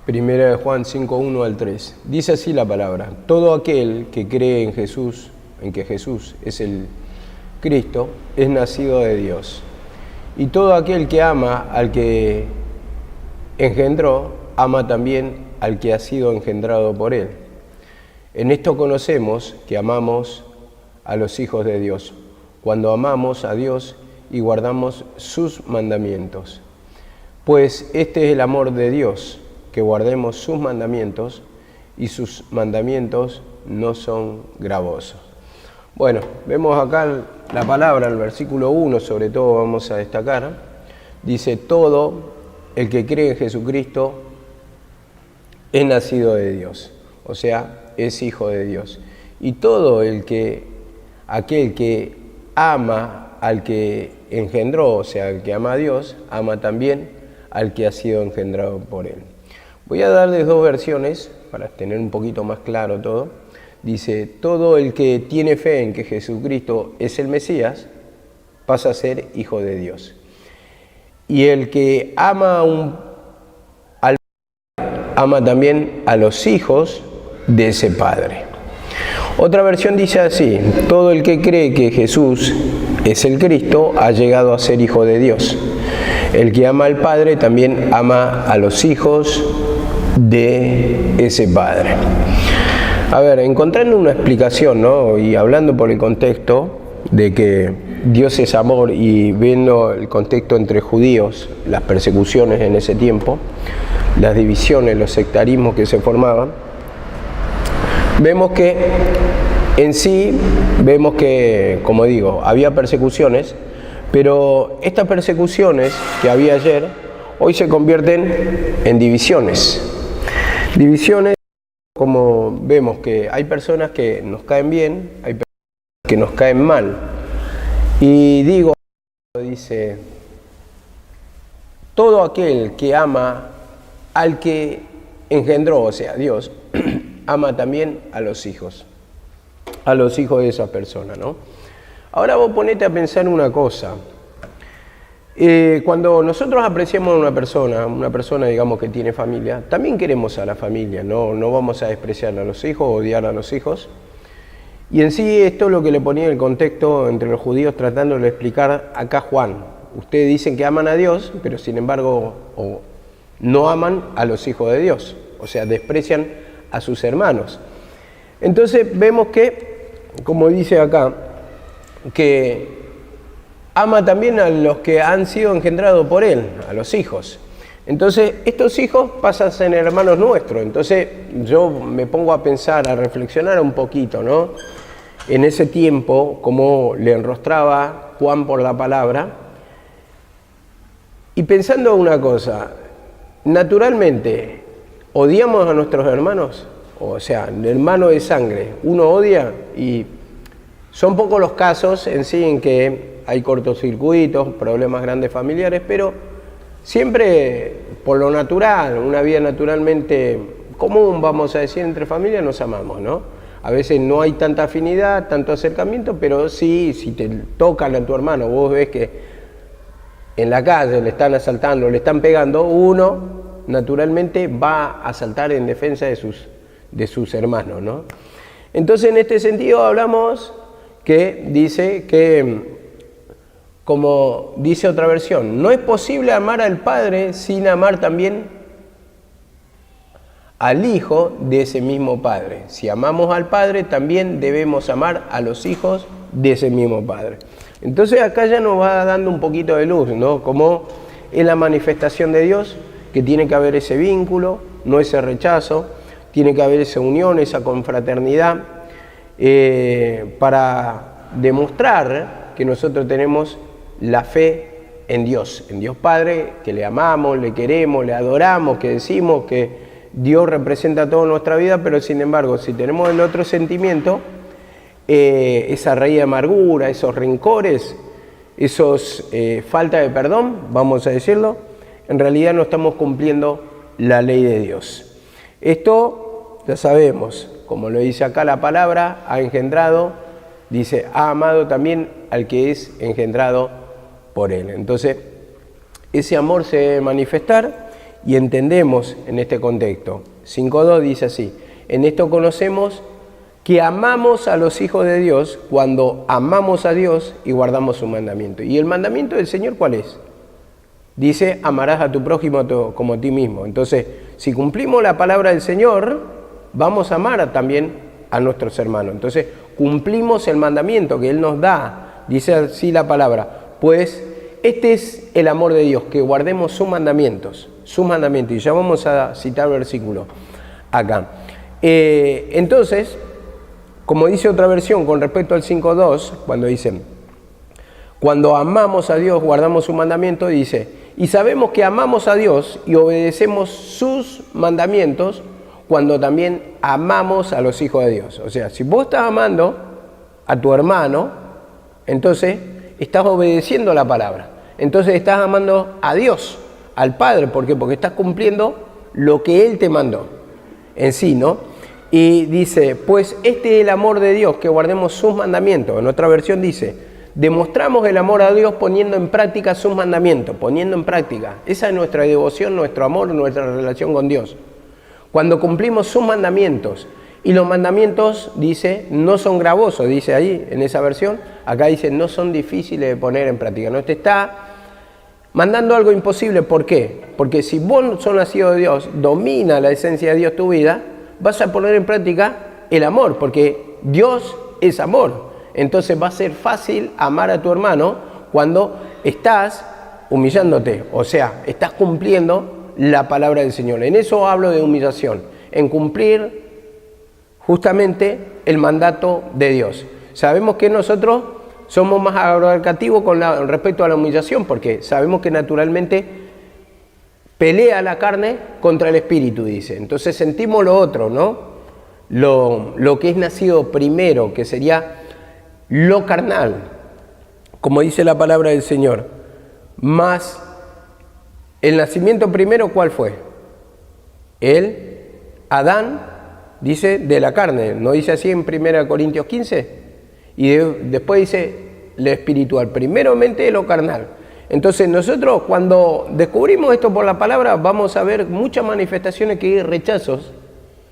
Primera de Juan 5, 1 al 3. Dice así la palabra: todo aquel que cree en Jesús, en que Jesús es el Cristo, es nacido de Dios. Y todo aquel que ama al que engendró, ama también al que ha sido engendrado por él. En esto conocemos que amamos a los hijos de Dios, cuando amamos a Dios y guardamos sus mandamientos. Pues este es el amor de Dios, que guardemos sus mandamientos, y sus mandamientos no son gravosos. Bueno, vemos acá la palabra, el versículo 1 sobre todo vamos a destacar. Dice: todo el que cree en Jesucristo es nacido de Dios, o sea, es hijo de Dios. Y todo aquel que ama al que engendró, o sea, el que ama a Dios, ama también al que ha sido engendrado por él. Voy a darles dos versiones para tener un poquito más claro todo. Dice: todo el que tiene fe en que Jesucristo es el Mesías pasa a ser hijo de Dios. Y el que ama al Padre, ama también a los hijos de ese Padre. Otra versión dice así: todo el que cree que Jesús es el Cristo ha llegado a ser hijo de Dios. El que ama al Padre también ama a los hijos de ese Padre. A ver, encontrando una explicación, ¿no? Y hablando por el contexto de que Dios es amor y viendo el contexto entre judíos, las persecuciones en ese tiempo, las divisiones, los sectarismos que se formaban, vemos que en sí, como digo, había persecuciones, pero estas persecuciones que había ayer, hoy se convierten en divisiones. Divisiones, como vemos que hay personas que nos caen bien, hay personas que nos caen mal. Y dice, todo aquel que ama al que engendró, o sea, Dios, ama también a los hijos de esa persona, ¿no? Ahora vos ponete a pensar una cosa. Cuando nosotros apreciamos a una persona digamos que tiene familia, también queremos a la familia, no vamos a despreciar a los hijos o odiar a los hijos. Y en sí esto es lo que le ponía el contexto entre los judíos tratando de explicar acá Juan. Ustedes dicen que aman a Dios, pero sin embargo no aman a los hijos de Dios, o sea, desprecian a sus hermanos. Entonces vemos que, como dice acá, que ama también a los que han sido engendrados por él, a los hijos. Entonces, estos hijos pasan a ser hermanos nuestros. Entonces, yo me pongo a pensar, a reflexionar un poquito, ¿no? En ese tiempo, cómo le enrostraba Juan por la palabra. Y pensando una cosa, naturalmente, ¿odiamos a nuestros hermanos? O sea, el hermano de sangre, uno odia, y son pocos los casos en sí en que hay cortocircuitos, problemas grandes familiares, pero siempre por lo natural, una vida naturalmente común, vamos a decir, entre familias nos amamos, ¿no? A veces no hay tanta afinidad, tanto acercamiento, pero sí, si te tocan a tu hermano, vos ves que en la calle le están asaltando, le están pegando, uno naturalmente va a saltar en defensa de sus hermanos, ¿no? Entonces, en este sentido hablamos que dice que, como dice otra versión, no es posible amar al Padre sin amar también al Hijo de ese mismo Padre. Si amamos al Padre, también debemos amar a los hijos de ese mismo Padre. Entonces acá ya nos va dando un poquito de luz, ¿no? Como es la manifestación de Dios, que tiene que haber ese vínculo, no ese rechazo, tiene que haber esa unión, esa confraternidad, para demostrar que nosotros tenemos la fe en Dios Padre, que le amamos, le queremos, le adoramos, que decimos que Dios representa toda nuestra vida, pero sin embargo, si tenemos el otro sentimiento, esa raíz de amargura, esos rencores, falta de perdón, vamos a decirlo, en realidad no estamos cumpliendo la ley de Dios. Esto ya sabemos, como lo dice acá la palabra, ha engendrado, dice, ha amado también al que es engendrado por él. Entonces, ese amor se debe manifestar y entendemos en este contexto. 5.2 dice así: en esto conocemos que amamos a los hijos de Dios cuando amamos a Dios y guardamos su mandamiento. ¿Y el mandamiento del Señor cuál es? Dice: amarás a tu prójimo como a ti mismo. Entonces, si cumplimos la palabra del Señor, vamos a amar también a nuestros hermanos. Entonces, cumplimos el mandamiento que Él nos da. Dice así la palabra: pues este es el amor de Dios, que guardemos sus mandamientos. Y ya vamos a citar el versículo acá. Entonces, como dice otra versión con respecto al 5.2, cuando dicen: cuando amamos a Dios, guardamos su mandamiento, dice: y sabemos que amamos a Dios y obedecemos sus mandamientos cuando también amamos a los hijos de Dios. O sea, si vos estás amando a tu hermano, entonces estás obedeciendo la palabra. Entonces estás amando a Dios, al Padre. ¿Por qué? Porque estás cumpliendo lo que Él te mandó en sí, ¿no? Y dice: pues este es el amor de Dios, que guardemos sus mandamientos. En otra versión dice: demostramos el amor a Dios poniendo en práctica sus mandamientos. Poniendo en práctica. Esa es nuestra devoción, nuestro amor, nuestra relación con Dios. Cuando cumplimos sus mandamientos. Y los mandamientos, dice, no son gravosos, dice ahí en esa versión. Acá dice: no son difíciles de poner en práctica. No te está mandando algo imposible. ¿Por qué? Porque si vos sos nacido de Dios, domina la esencia de Dios tu vida, vas a poner en práctica el amor, porque Dios es amor. Entonces va a ser fácil amar a tu hermano cuando estás humillándote, o sea, estás cumpliendo la palabra del Señor. En eso hablo de humillación, en cumplir justamente el mandato de Dios. Sabemos que nosotros somos más abarcativos con respecto a la humillación, porque sabemos que naturalmente pelea la carne contra el espíritu, dice. Entonces sentimos lo otro, ¿no? Lo que es nacido primero, que sería lo carnal, como dice la palabra del Señor. Más el nacimiento primero, ¿cuál fue? Adán, dice, de la carne. ¿No dice así en 1 Corintios 15? Y después dice lo espiritual. Primeramente lo carnal. Entonces nosotros, cuando descubrimos esto por la palabra, vamos a ver muchas manifestaciones que hay rechazos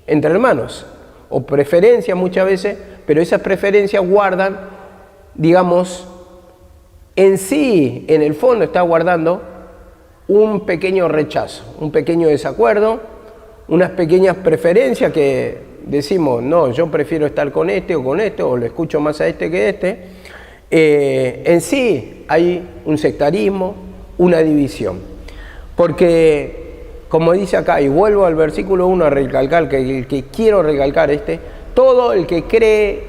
entre hermanos, o preferencias muchas veces, pero esas preferencias guardan, digamos, en sí, en el fondo está guardando un pequeño rechazo, un pequeño desacuerdo, unas pequeñas preferencias que decimos: no, yo prefiero estar con este, o le escucho más a este que este. En sí hay un sectarismo, una división. Porque, como dice acá, y vuelvo al versículo 1 a recalcar, que quiero recalcar todo el que cree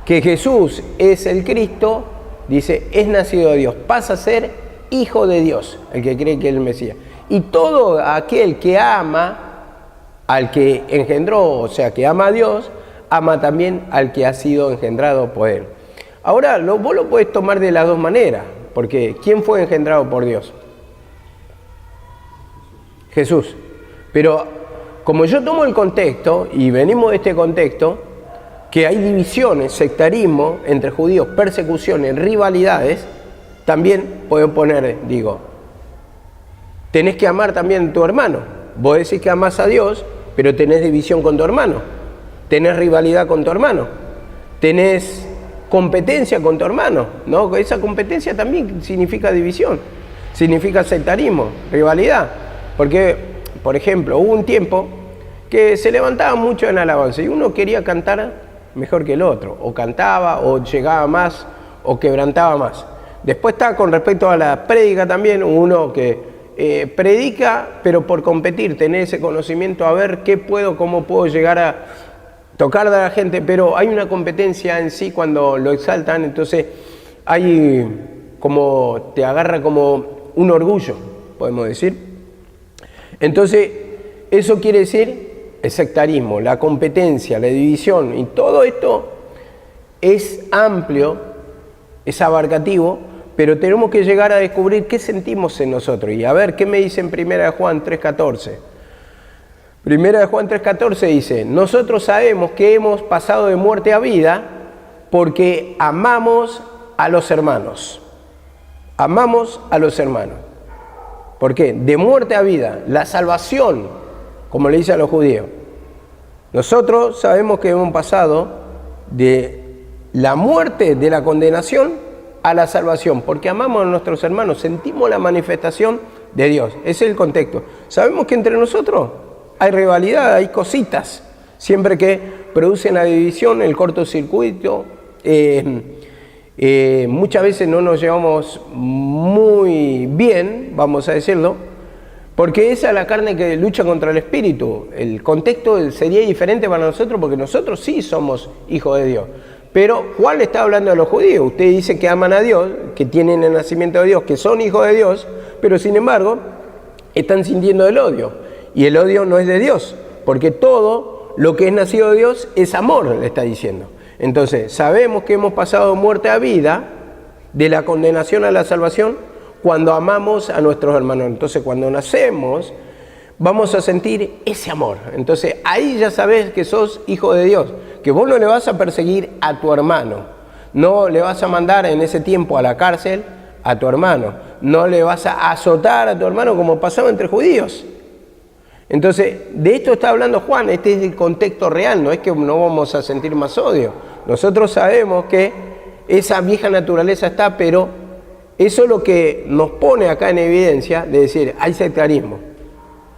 que Jesús es el Cristo, dice, es nacido de Dios, pasa a ser hijo de Dios, el que cree que es el Mesías. Y todo aquel que ama al que engendró, o sea, que ama a Dios, ama también al que ha sido engendrado por Él. Ahora, vos lo podés tomar de las dos maneras, porque ¿quién fue engendrado por Dios? Jesús. Pero como yo tomo el contexto, y venimos de este contexto, que hay divisiones, sectarismo entre judíos, persecuciones, rivalidades, también puedo poner, tenés que amar también a tu hermano. Vos decís que amás a Dios, pero tenés división con tu hermano, tenés rivalidad con tu hermano, tenés competencia con tu hermano, ¿no? Esa competencia también significa división, significa sectarismo, rivalidad. Porque, por ejemplo, hubo un tiempo que se levantaba mucho en alabanza y uno quería cantar mejor que el otro, o cantaba, o llegaba más, o quebrantaba más. Después está con respecto a la prédica también, uno que predica, pero por competir, tener ese conocimiento, a ver cómo puedo llegar a tocar a la gente, pero hay una competencia en sí cuando lo exaltan, entonces hay como, te agarra como un orgullo, podemos decir. Entonces, eso quiere decir el sectarismo, la competencia, la división, y todo esto es amplio, es abarcativo, pero tenemos que llegar a descubrir qué sentimos en nosotros. Y a ver, ¿qué me dice en 1 Juan 3:14? 1 Juan 3:14 dice: nosotros sabemos que hemos pasado de muerte a vida porque amamos a los hermanos. Amamos a los hermanos. ¿Por qué? De muerte a vida, la salvación, como le dice a los judíos. Nosotros sabemos que hemos pasado de la muerte, de la condenación, a la salvación, porque amamos a nuestros hermanos, sentimos la manifestación de Dios. Ese es el contexto. Sabemos que entre nosotros hay rivalidad, hay cositas, siempre que producen la división, el cortocircuito. Muchas veces no nos llevamos muy bien, vamos a decirlo, porque esa es la carne que lucha contra el espíritu. El contexto sería diferente para nosotros, porque nosotros sí somos hijos de Dios. Pero Juan le está hablando a los judíos. Usted dice que aman a Dios, que tienen el nacimiento de Dios, que son hijos de Dios, pero sin embargo están sintiendo el odio. Y el odio no es de Dios, porque todo lo que es nacido de Dios es amor, le está diciendo. Entonces, sabemos que hemos pasado de muerte a vida, de la condenación a la salvación, cuando amamos a nuestros hermanos. Entonces, cuando nacemos, vamos a sentir ese amor. Entonces, ahí ya sabes que sos hijo de Dios, que vos no le vas a perseguir a tu hermano, no le vas a mandar en ese tiempo a la cárcel a tu hermano, no le vas a azotar a tu hermano como pasaba entre judíos. Entonces, de esto está hablando Juan, este es el contexto real, no es que no vamos a sentir más odio. Nosotros sabemos que esa vieja naturaleza está, pero eso es lo que nos pone acá en evidencia de decir, hay sectarismo,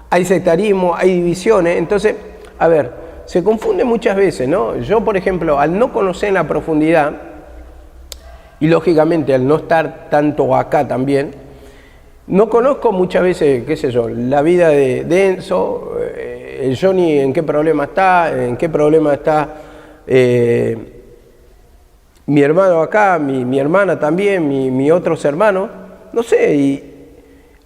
hay divisiones. Entonces, a ver, se confunde muchas veces, ¿no? Yo, por ejemplo, al no conocer en la profundidad, y lógicamente al no estar tanto acá también, no conozco muchas veces, qué sé yo, la vida de Enzo, el Johnny en qué problema está mi hermano acá, mi hermana también, mi otros hermanos, no sé, y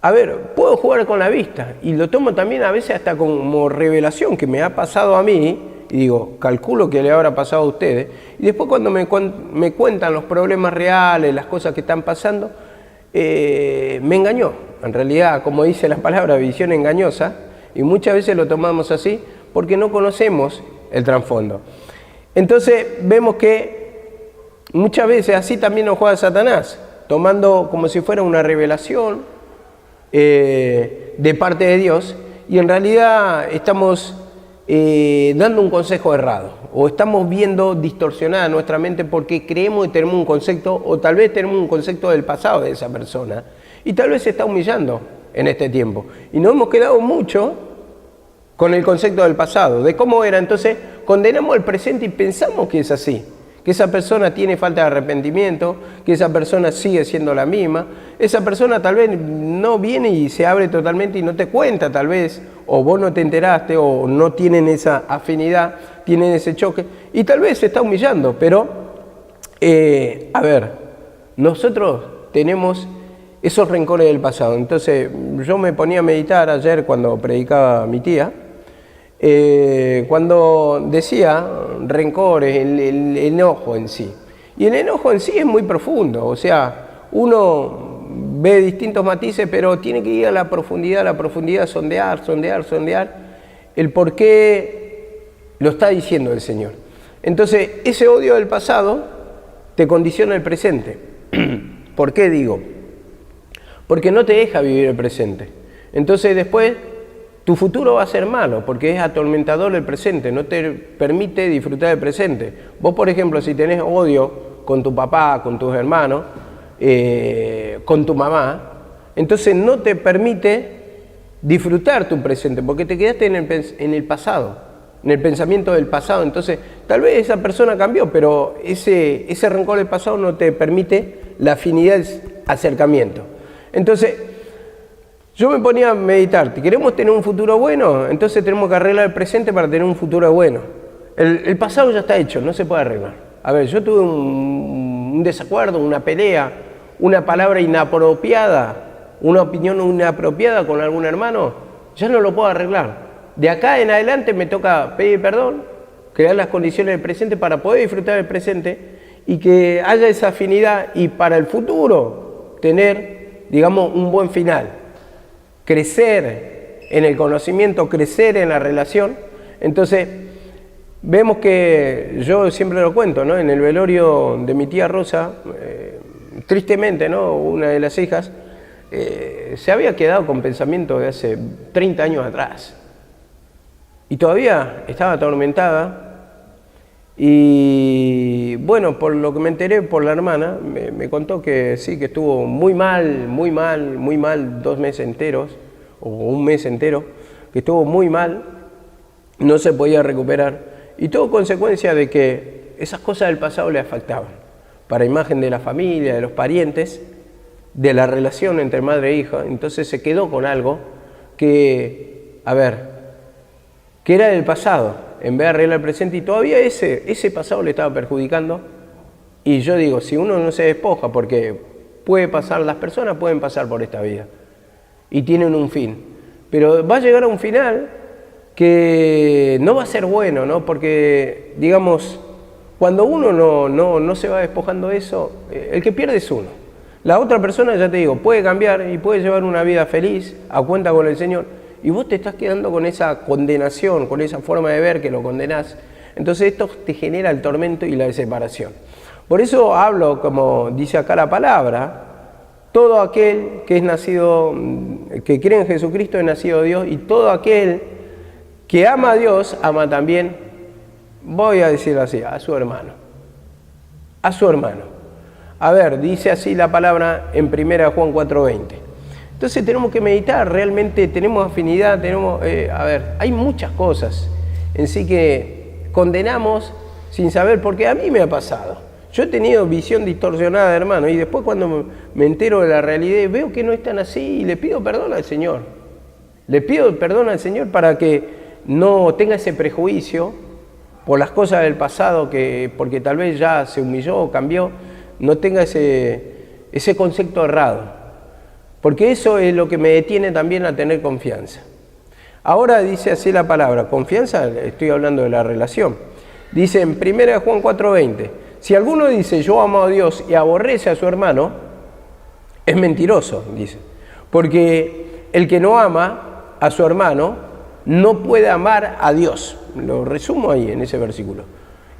a ver, puedo jugar con la vista, y lo tomo también a veces hasta como revelación, que me ha pasado a mí, y digo, calculo que le habrá pasado a ustedes, y después cuando me cuentan los problemas reales, las cosas que están pasando, me engañó. En realidad, como dice la palabra, visión engañosa, y muchas veces lo tomamos así porque no conocemos el trasfondo. Entonces vemos que muchas veces así también nos juega Satanás, tomando como si fuera una revelación de parte de Dios, y en realidad estamos dando un consejo errado, o estamos viendo distorsionada nuestra mente porque creemos que tenemos un concepto, o tal vez tenemos un concepto del pasado de esa persona, y tal vez se está humillando en este tiempo, y nos hemos quedado mucho con el concepto del pasado, de cómo era. Entonces condenamos el presente y pensamos que es así, que esa persona tiene falta de arrepentimiento, que esa persona sigue siendo la misma, esa persona tal vez no viene y se abre totalmente y no te cuenta tal vez, o vos no te enteraste, o no tienen esa afinidad, tienen ese choque, y tal vez se está humillando, pero, a ver, nosotros tenemos esos rencores del pasado. Entonces, yo me ponía a meditar ayer cuando predicaba mi tía, cuando decía rencores, el enojo en sí. Y el enojo en sí es muy profundo, o sea, uno ve distintos matices, pero tiene que ir a la profundidad, sondear el por qué lo está diciendo el Señor. Entonces, ese odio del pasado te condiciona el presente. ¿Por qué digo? Porque no te deja vivir el presente. Entonces después tu futuro va a ser malo, porque es atormentador el presente, no te permite disfrutar del presente. Vos, por ejemplo, si tenés odio con tu papá, con tus hermanos, con tu mamá, entonces no te permite disfrutar tu presente, porque te quedaste en el pasado, en el pensamiento del pasado. Entonces, tal vez esa persona cambió, pero ese rencor del pasado no te permite la afinidad del acercamiento. Entonces, yo me ponía a meditar, ¿queremos tener un futuro bueno? Entonces tenemos que arreglar el presente para tener un futuro bueno. El pasado ya está hecho, no se puede arreglar. A ver, yo tuve un desacuerdo, una pelea, una palabra inapropiada, una opinión inapropiada con algún hermano, ya no lo puedo arreglar. De acá en adelante me toca pedir perdón, crear las condiciones del presente para poder disfrutar del presente y que haya esa afinidad, y para el futuro tener, digamos, un buen final. Crecer en el conocimiento, crecer en la relación. Entonces, vemos que, yo siempre lo cuento, ¿no? En el velorio de mi tía Rosa, tristemente, ¿no? Una de las hijas, se había quedado con pensamientos de hace 30 años atrás. Y todavía estaba atormentada. Y bueno, por lo que me enteré por la hermana, me contó que sí, que estuvo muy mal 2 meses enteros, o 1 mes entero, que estuvo muy mal, no se podía recuperar. Y todo consecuencia de que esas cosas del pasado le afectaban, para imagen de la familia, de los parientes, de la relación entre madre e hija. Entonces se quedó con algo que, que era del pasado, en vez de arreglar el presente, y todavía ese pasado le estaba perjudicando. Y yo digo, si uno no se despoja, porque puede pasar, las personas pueden pasar por esta vida, y tienen un fin, pero va a llegar a un final que no va a ser bueno, ¿no? Porque, digamos, cuando uno no se va despojando de eso, el que pierde es uno. La otra persona, ya te digo, puede cambiar y puede llevar una vida feliz, a cuenta con el Señor, y vos te estás quedando con esa condenación, con esa forma de ver que lo condenás. Entonces esto te genera el tormento y la separación. Por eso hablo, como dice acá la palabra, todo aquel que es nacido, que cree en Jesucristo es nacido de Dios, y todo aquel que ama a Dios, ama también, voy a decirlo así, a su hermano. A su hermano. Dice así la palabra en 1 Juan 4:20. Entonces tenemos que meditar, realmente tenemos afinidad, hay muchas cosas en sí que condenamos sin saber, porque a mí me ha pasado. Yo he tenido visión distorsionada, hermano, y después cuando me entero de la realidad veo que no es tan así y le pido perdón al Señor. Le pido perdón al Señor para que no tenga ese prejuicio por las cosas del pasado, porque tal vez ya se humilló o cambió, no tenga ese concepto errado. Porque eso es lo que me detiene también a tener confianza. Ahora dice así la palabra, confianza, estoy hablando de la relación. Dice en 1 Juan 4:20, si alguno dice yo amo a Dios y aborrece a su hermano, es mentiroso, dice. Porque el que no ama a su hermano no puede amar a Dios. Lo resumo ahí en ese versículo.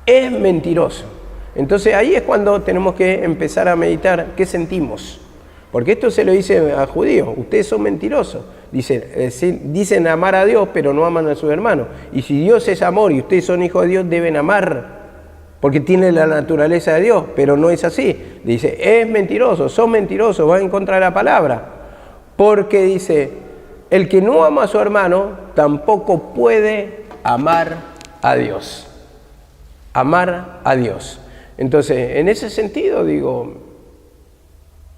Es mentiroso. Entonces ahí es cuando tenemos que empezar a meditar qué sentimos. Porque esto se lo dice a judíos, ustedes son mentirosos. Dicen amar a Dios, pero no aman a sus hermanos. Y si Dios es amor y ustedes son hijos de Dios, deben amar, porque tienen la naturaleza de Dios, pero no es así. Dice, es mentiroso, son mentirosos, van en contra de la palabra. Porque dice, el que no ama a su hermano, tampoco puede amar a Dios. Amar a Dios. Entonces, en ese sentido, digo,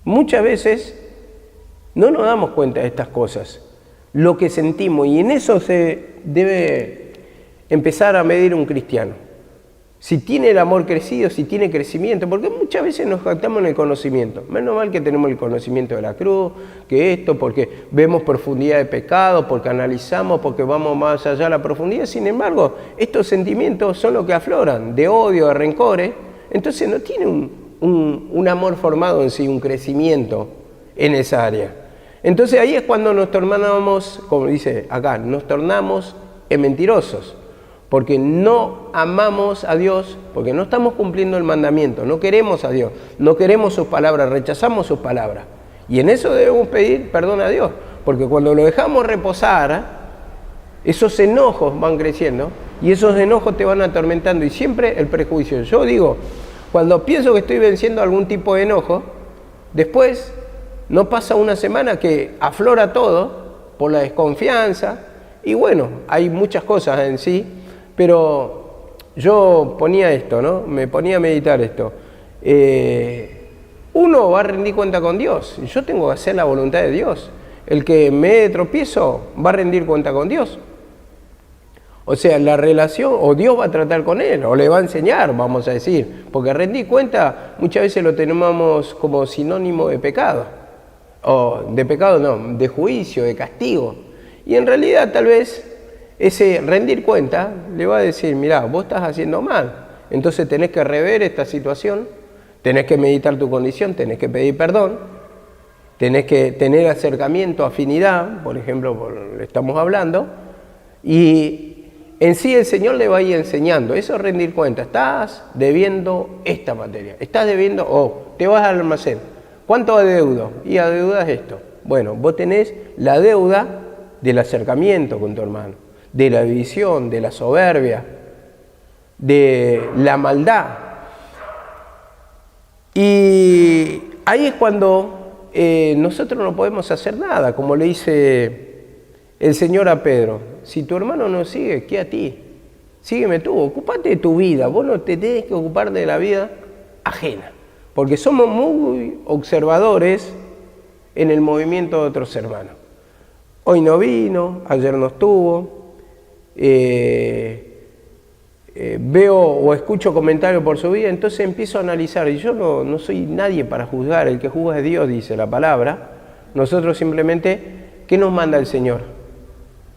muchas veces no nos damos cuenta de estas cosas, lo que sentimos, y en eso se debe empezar a medir un cristiano. Si tiene el amor crecido, si tiene crecimiento, porque muchas veces nos jactamos en el conocimiento. Menos mal que tenemos el conocimiento de la cruz, que esto, porque vemos profundidad de pecado, porque analizamos, porque vamos más allá de la profundidad. Sin embargo, estos sentimientos son los que afloran, de odio, de rencores. Entonces no tiene un amor formado en sí, un crecimiento en esa área. Entonces ahí es cuando nos tornamos, como dice acá, nos tornamos en mentirosos, porque no amamos a Dios, porque no estamos cumpliendo el mandamiento, no queremos a Dios, no queremos sus palabras, rechazamos sus palabras. Y en eso debemos pedir perdón a Dios, porque cuando lo dejamos reposar, esos enojos van creciendo y esos enojos te van atormentando, y siempre el prejuicio. Yo digo, cuando pienso que estoy venciendo algún tipo de enojo, después no pasa una semana que aflora todo por la desconfianza, y bueno, hay muchas cosas en sí, pero yo ponía esto, ¿no? Me ponía a meditar esto. Uno va a rendir cuenta con Dios, yo tengo que hacer la voluntad de Dios. El que me dé tropiezo va a rendir cuenta con Dios. O sea, la relación, o Dios va a tratar con él, o le va a enseñar, vamos a decir. Porque rendir cuenta muchas veces lo tenemos como sinónimo de pecado. O de pecado no, de juicio, de castigo. Y en realidad tal vez ese rendir cuenta le va a decir, mirá, vos estás haciendo mal. Entonces tenés que rever esta situación, tenés que meditar tu condición, tenés que pedir perdón, tenés que tener acercamiento, afinidad, por ejemplo, estamos hablando, y en sí el Señor le va a ir enseñando. Eso es rendir cuenta. Estás debiendo esta materia. Estás debiendo, te vas al almacén. ¿Cuánto adeudo? Y adeudas esto. Bueno, vos tenés la deuda del acercamiento con tu hermano, de la división, de la soberbia, de la maldad. Y ahí es cuando nosotros no podemos hacer nada, como le dice el Señor a Pedro: si tu hermano no sigue, ¿qué a ti? Sígueme tú, ocupate de tu vida, vos no te tenés que ocupar de la vida ajena, porque somos muy observadores en el movimiento de otros hermanos. Hoy no vino, ayer no estuvo, veo o escucho comentarios por su vida, entonces empiezo a analizar, y yo no soy nadie para juzgar, el que juzga es Dios, dice la palabra. Nosotros simplemente, ¿qué nos manda el Señor?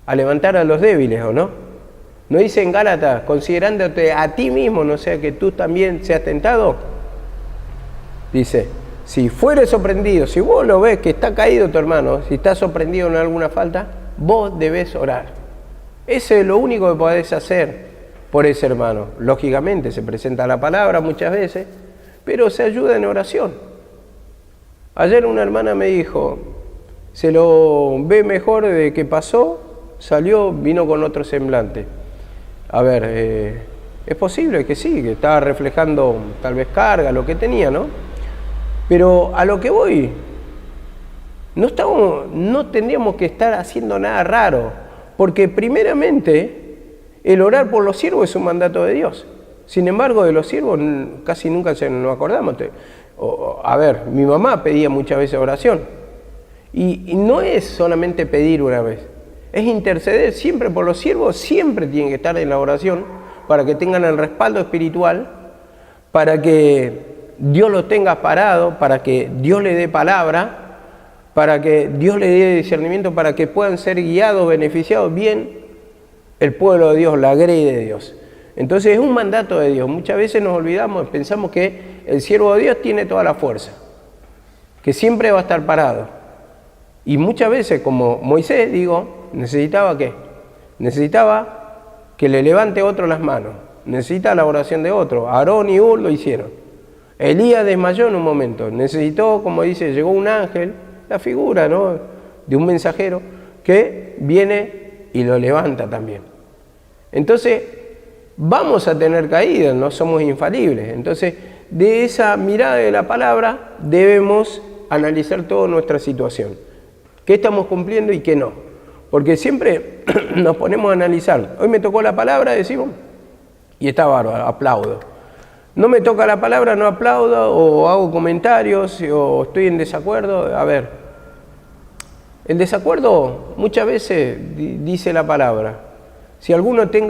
A levantar a los débiles, ¿o no? ¿No dice en Gálatas, considerándote a ti mismo, no sea que tú también seas tentado? Dice, si fueres sorprendido, si vos lo ves que está caído tu hermano, si está sorprendido en alguna falta, vos debés orar. Eso es lo único que podés hacer por ese hermano. Lógicamente se presenta la palabra muchas veces, pero se ayuda en oración. Ayer una hermana me dijo, se lo ve mejor de que pasó, salió, vino con otro semblante. A ver, es posible que sí, que estaba reflejando tal vez carga, lo que tenía, ¿no? Pero a lo que voy, no tendríamos que estar haciendo nada raro, porque primeramente el orar por los siervos es un mandato de Dios. Sin embargo, de los siervos casi nunca nos acordamos. A ver, mi mamá pedía muchas veces oración, y no es solamente pedir una vez, es interceder siempre por los siervos, siempre tienen que estar en la oración para que tengan el respaldo espiritual, para que Dios los tenga parado, para que Dios le dé palabra, para que Dios le dé discernimiento, para que puedan ser guiados, beneficiados bien el pueblo de Dios, la grey de Dios. Entonces es un mandato de Dios. Muchas veces nos olvidamos, pensamos que el siervo de Dios tiene toda la fuerza, que siempre va a estar parado. Y muchas veces, como Moisés, necesitaba ¿qué? Necesitaba que le levante otro las manos, necesita la oración de otro. Aarón y Hur lo hicieron. Elías desmayó en un momento, necesitó, como dice, llegó un ángel, la figura, ¿no?, de un mensajero que viene y lo levanta también. Entonces, vamos a tener caídas, no somos infalibles. Entonces, de esa mirada de la palabra debemos analizar toda nuestra situación. ¿Qué estamos cumpliendo y qué no? Porque siempre nos ponemos a analizar. Hoy me tocó la palabra, decimos, y está bárbaro, aplaudo. No me toca la palabra, no aplaudo, o hago comentarios, o estoy en desacuerdo. A ver, el desacuerdo muchas veces dice la palabra. Si alguno tiene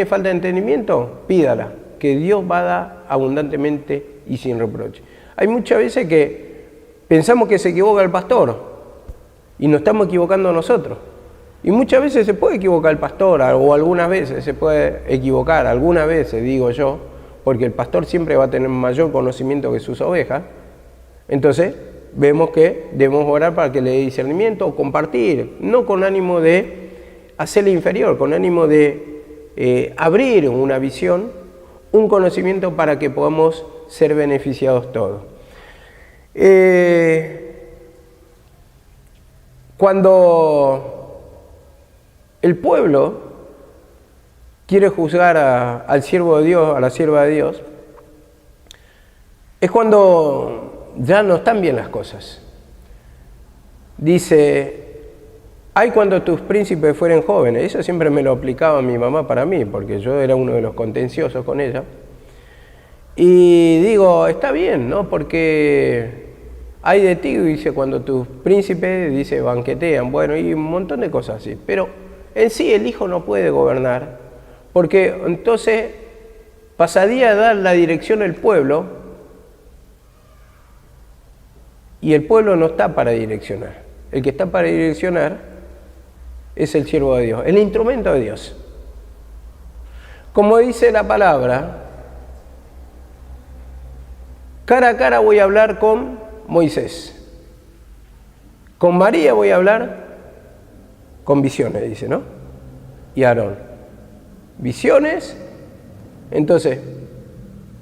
falta de entendimiento, pídala, que Dios va a dar abundantemente y sin reproche. Hay muchas veces que pensamos que se equivoca el pastor y nos estamos equivocando nosotros. Y muchas veces se puede equivocar el pastor, o algunas veces se puede equivocar, algunas veces digo yo, porque el pastor siempre va a tener mayor conocimiento que sus ovejas. Entonces vemos que debemos orar para que le dé discernimiento o compartir, no con ánimo de hacerle inferior, con ánimo de abrir una visión, un conocimiento para que podamos ser beneficiados todos. Cuando el pueblo quiere juzgar al siervo de Dios, a la sierva de Dios, es cuando ya no están bien las cosas. Dice, ay, cuando tus príncipes fueren jóvenes. Eso siempre me lo aplicaba mi mamá para mí, porque yo era uno de los contenciosos con ella. Y digo, está bien, ¿no? Porque hay de ti, dice, cuando tus príncipes, dice, banquetean, bueno, y un montón de cosas así. Pero en sí el hijo no puede gobernar, porque entonces pasaría a dar la dirección al pueblo, y el pueblo no está para direccionar. El que está para direccionar es el siervo de Dios, el instrumento de Dios. Como dice la palabra, cara a cara voy a hablar con Moisés. Con María voy a hablar con visiones, dice, ¿no? Y Aarón. Visiones. Entonces,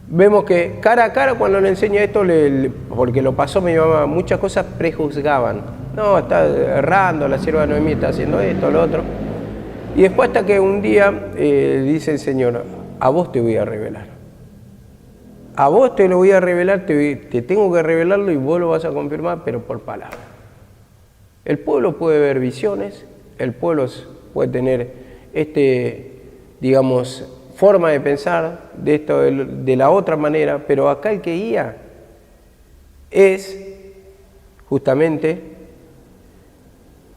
vemos que cara a cara cuando le enseña esto, porque lo pasó mi mamá, muchas cosas prejuzgaban. No, está errando, la sierva de Noemí está haciendo esto, lo otro. Y después hasta que un día dice el Señor, a vos te voy a revelar. A vos te lo voy a revelar, te tengo que revelarlo y vos lo vas a confirmar, pero por palabra. El pueblo puede ver visiones, el pueblo puede tener digamos, forma de pensar de esto de la otra manera, pero acá el que guía es justamente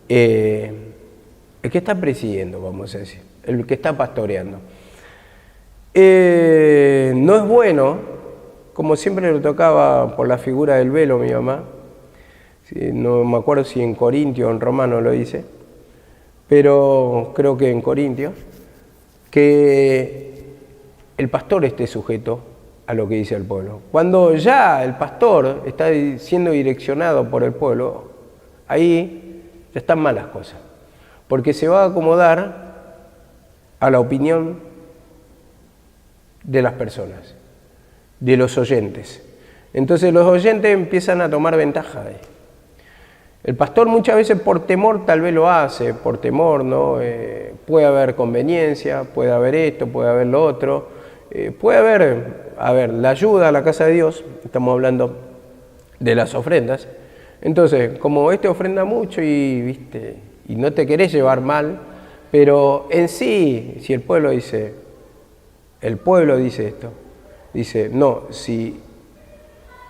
el que está presidiendo, vamos a decir, el que está pastoreando. No es bueno, como siempre lo tocaba por la figura del velo mi mamá, no me acuerdo si en Corintio o en Romano lo dice, pero creo que en Corintios, que el pastor esté sujeto a lo que dice el pueblo. Cuando ya el pastor está siendo direccionado por el pueblo, ahí ya están malas cosas, porque se va a acomodar a la opinión de las personas, de los oyentes. Entonces los oyentes empiezan a tomar ventaja de él. El pastor muchas veces por temor tal vez lo hace, por temor, ¿no? Puede haber conveniencia, puede haber esto, puede haber lo otro, puede haber la ayuda a la casa de Dios, estamos hablando de las ofrendas. Entonces, como ofrenda mucho y no te querés llevar mal, pero en sí, si el pueblo dice esto, dice, no, si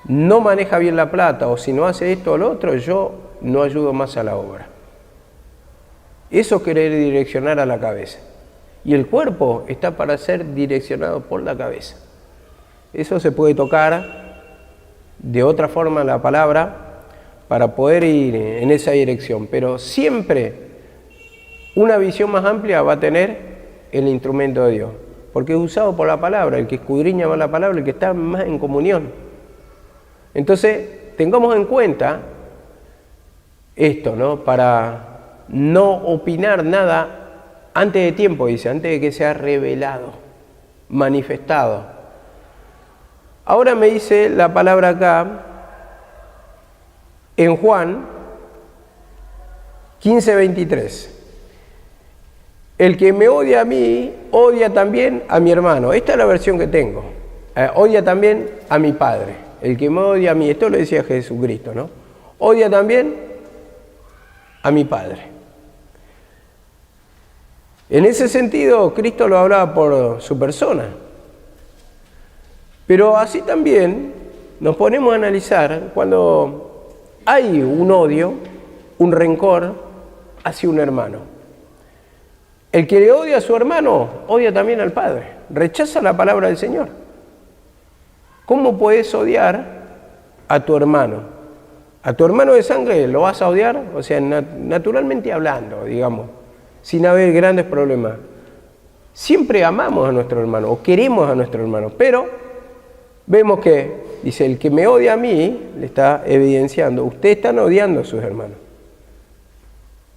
no maneja bien la plata o si no hace esto o lo otro, yo no ayudo más a la obra. Eso es querer direccionar a la cabeza. Y el cuerpo está para ser direccionado por la cabeza. Eso se puede tocar de otra forma la palabra para poder ir en esa dirección. Pero siempre una visión más amplia va a tener el instrumento de Dios. Porque es usado por la palabra, el que escudriña más la palabra, el que está más en comunión. Entonces, tengamos en cuenta esto, ¿no? Para no opinar nada antes de tiempo, dice, antes de que sea revelado, manifestado. Ahora me dice la palabra acá, en Juan 15:23. El que me odia a mí, odia también a mi hermano. Esta es la versión que tengo. Odia también a mi Padre. El que me odia a mí, esto lo decía Jesucristo, ¿no? Odia también a mi Padre. En ese sentido, Cristo lo hablaba por su persona. Pero así también nos ponemos a analizar cuando hay un odio, un rencor hacia un hermano. El que le odia a su hermano, odia también al Padre. Rechaza la palabra del Señor. ¿Cómo puedes odiar a tu hermano? A tu hermano de sangre lo vas a odiar, o sea, naturalmente hablando, digamos, sin haber grandes problemas. Siempre amamos a nuestro hermano, o queremos a nuestro hermano, pero vemos que, dice, el que me odia a mí, le está evidenciando, ustedes están odiando a sus hermanos.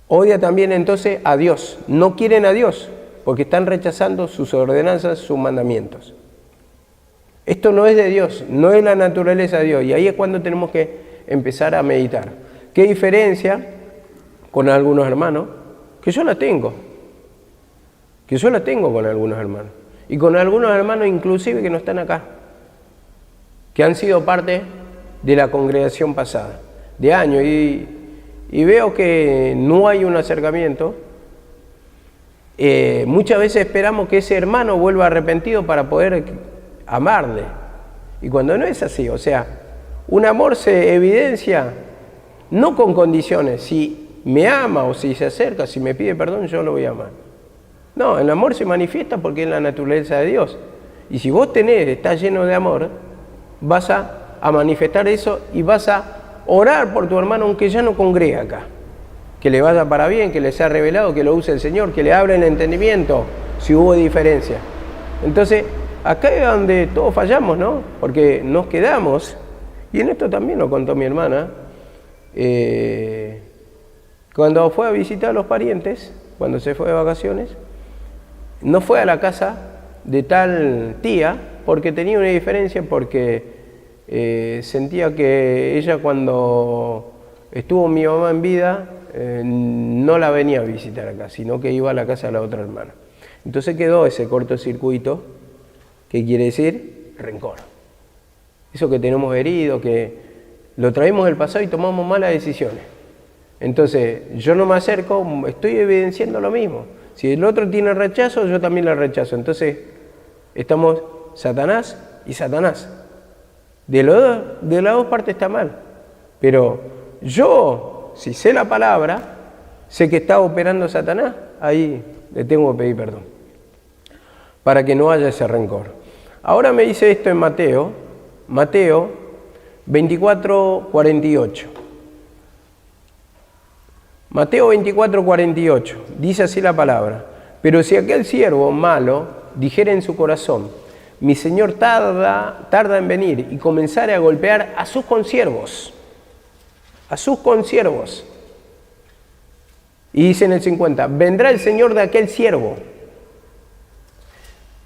Odia también entonces a Dios, no quieren a Dios, porque están rechazando sus ordenanzas, sus mandamientos. Esto no es de Dios, no es la naturaleza de Dios, y ahí es cuando tenemos que empezar a meditar. ¿Qué diferencia con algunos hermanos? Que yo la tengo con algunos hermanos, y con algunos hermanos inclusive que no están acá, que han sido parte de la congregación pasada, de años, y veo que no hay un acercamiento. Muchas veces esperamos que ese hermano vuelva arrepentido para poder amarle, y cuando no es así, o sea, un amor se evidencia no con condiciones, si me ama o si se acerca, si me pide perdón, yo lo voy a amar. No, el amor se manifiesta porque es la naturaleza de Dios. Y si vos estás lleno de amor, vas a manifestar eso y vas a orar por tu hermano aunque ya no congrega acá. Que le vaya para bien, que le sea revelado, que lo use el Señor, que le abra el entendimiento, si hubo diferencia. Entonces, acá es donde todos fallamos, ¿no? Porque nos quedamos. Y en esto también lo contó mi hermana, cuando fue a visitar a los parientes, cuando se fue de vacaciones, no fue a la casa de tal tía, porque tenía una diferencia, porque sentía que ella, cuando estuvo mi mamá en vida, no la venía a visitar acá, sino que iba a la casa de la otra hermana. Entonces quedó ese cortocircuito, que quiere decir rencor. Eso que tenemos herido, que lo traemos del pasado y tomamos malas decisiones. Entonces, yo no me acerco, estoy evidenciando lo mismo. Si el otro tiene rechazo, yo también le rechazo. Entonces, estamos Satanás y Satanás. De las dos partes está mal. Pero yo, si sé la palabra, sé que está operando Satanás, ahí le tengo que pedir perdón, para que no haya ese rencor. Ahora me dice esto en Mateo 24:48. Mateo 24:48, dice así la palabra: pero si aquel siervo malo dijere en su corazón, mi señor tarda en venir, y comenzare a golpear a sus consiervos, y dice en el 50, vendrá el señor de aquel siervo,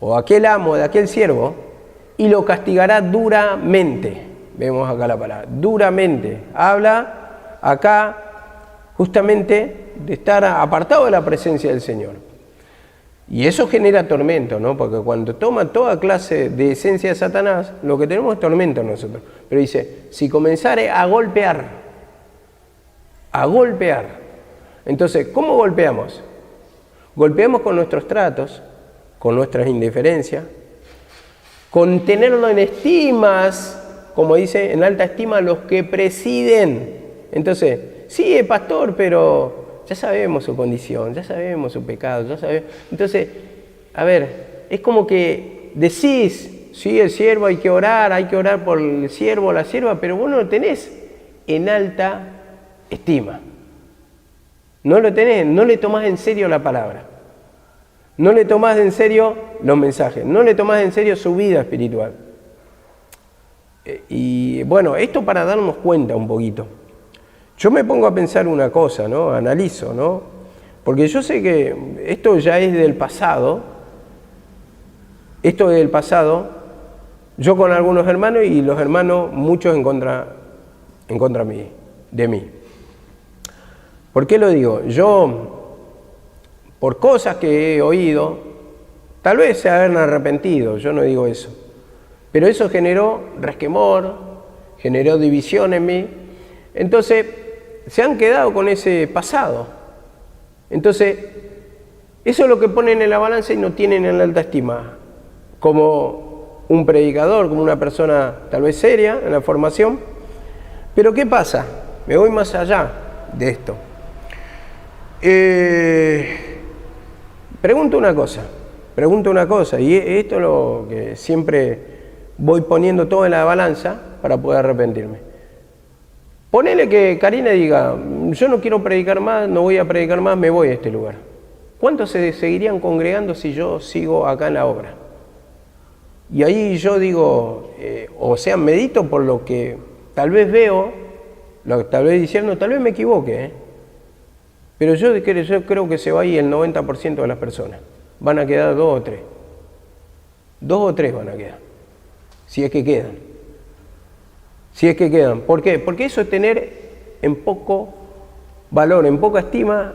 o aquel amo de aquel siervo, y lo castigará duramente. Vemos acá la palabra, duramente. Habla acá justamente de estar apartado de la presencia del Señor. Y eso genera tormento, ¿no? Porque cuando toma toda clase de esencia de Satanás, lo que tenemos es tormento nosotros. Pero dice, si comenzare a golpear. Entonces, ¿cómo golpeamos? Golpeamos con nuestros tratos, con nuestras indiferencias, con tenerlo en estimas, como dice, en alta estima los que presiden. Entonces, sí, es pastor, pero ya sabemos su condición, ya sabemos su pecado, ya sabemos. Entonces, a ver, es como que decís, sí, el siervo hay que orar por el siervo o la sierva, pero vos no lo tenés en alta estima. No lo tenés, no le tomás en serio la palabra. No le tomás en serio los mensajes, no le tomás en serio su vida espiritual. Y bueno, esto para darnos cuenta un poquito. Yo me pongo a pensar una cosa, ¿no? Analizo, ¿no? Porque yo sé que esto ya es del pasado. Esto es del pasado. Yo con algunos hermanos y los hermanos, muchos en contra de mí. ¿Por qué lo digo? Yo, por cosas que he oído, tal vez se hayan arrepentido, yo no digo eso. Pero eso generó resquemor, generó división en mí. Entonces, se han quedado con ese pasado. Entonces, eso es lo que ponen en la balanza y no tienen en la alta estima. Como un predicador, como una persona tal vez seria en la formación. Pero ¿qué pasa? Me voy más allá de esto. Pregunto una cosa, y esto es lo que siempre voy poniendo todo en la balanza para poder arrepentirme. Ponele que Karina diga, yo no quiero predicar más, no voy a predicar más, me voy a este lugar. ¿Cuántos se seguirían congregando si yo sigo acá en la obra? Y ahí yo digo, medito por lo que tal vez veo, lo que tal vez diciendo, tal vez me equivoque, pero yo creo que se va ahí el 90% de las personas. Van a quedar 2 o 3. 2 o 3 van a quedar. Si es que quedan. ¿Por qué? Porque eso es tener en poco valor, en poca estima